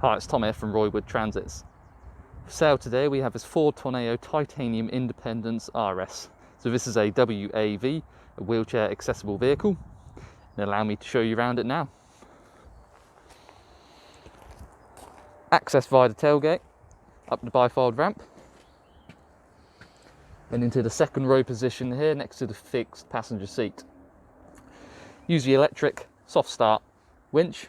Hi, it's Tom here from Roywood Transits. For sale today we have this Ford Tourneo Titanium Independence RS. So this is a WAV, a wheelchair accessible vehicle, and allow me to show you around it now. Access via the tailgate, up the bifold ramp, and into the second row position here next to the fixed passenger seat. Use the electric soft start winch,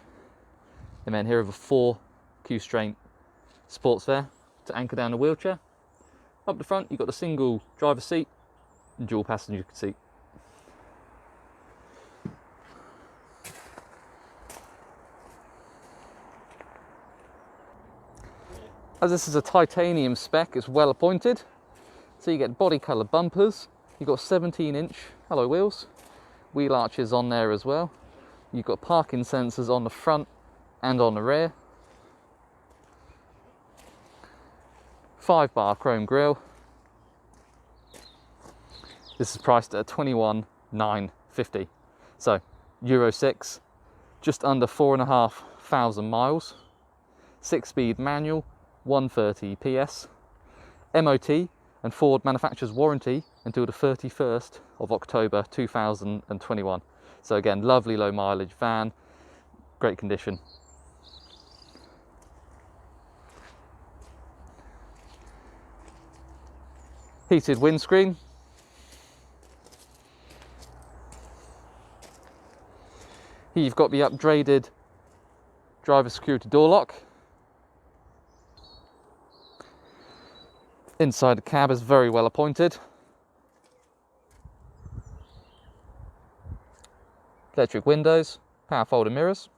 and then here are the 4 QSTRAINT supports there to anchor down the wheelchair. Up the front you've got the single driver seat and dual passenger seat. As this is a titanium spec, it's well appointed. So you get body colour bumpers, you've got 17-inch alloy wheels, wheel arches on there as well. You've got parking sensors on the front and on the rear. 5-bar chrome grille. This is priced at $21,950. So Euro 6, just under 4,500 miles. 6-speed manual, 130 PS. MOT and Ford manufacturer's warranty until the 31st of October 2021. So again, lovely low mileage van, great condition. Heated windscreen. Here you've got the upgraded driver security door lock. Inside the cab is very well appointed. Electric windows, power folding mirrors.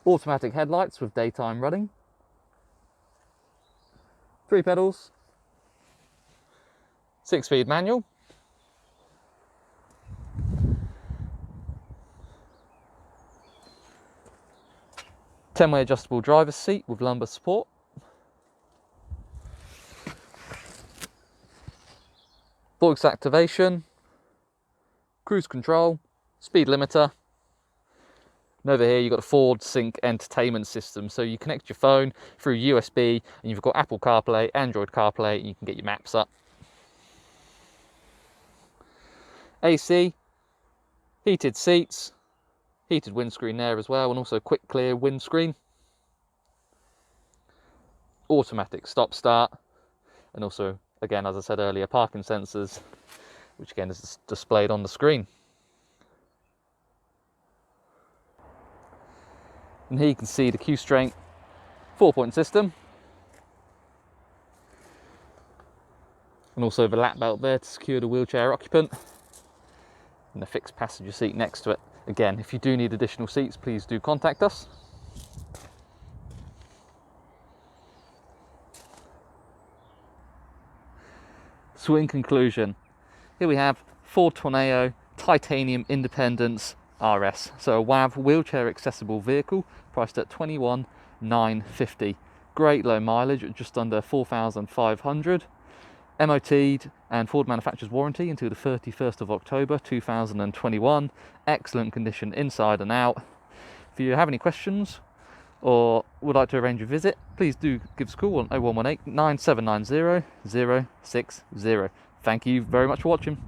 Automatic headlights with daytime running. 3 pedals, 6-speed manual, ten-way adjustable driver's seat with lumbar support, voice activation, cruise control, speed limiter. And over here you've got a Ford Sync entertainment system, so you connect your phone through USB and you've got Apple CarPlay, Android CarPlay, and you can get your maps up. AC, heated seats, heated windscreen there as well, and also quick clear windscreen. Automatic stop start, and also, again, as I said earlier, parking sensors, which again is displayed on the screen. And here you can see the QSTRAINT 4-point system, and also the lap belt there to secure the wheelchair occupant, and the fixed passenger seat next to it. Again, if you do need additional seats, please do contact us. So in conclusion, here we have Ford Tourneo Titanium Independence RS, so a WAV wheelchair accessible vehicle priced at $21,950. Great low mileage at just under 4,500. MOT'd and Ford manufacturer's warranty until the 31st of October 2021. Excellent condition inside and out. If you have any questions or would like to arrange a visit, please do give us a call on 0118 9790 060. Thank you very much for watching.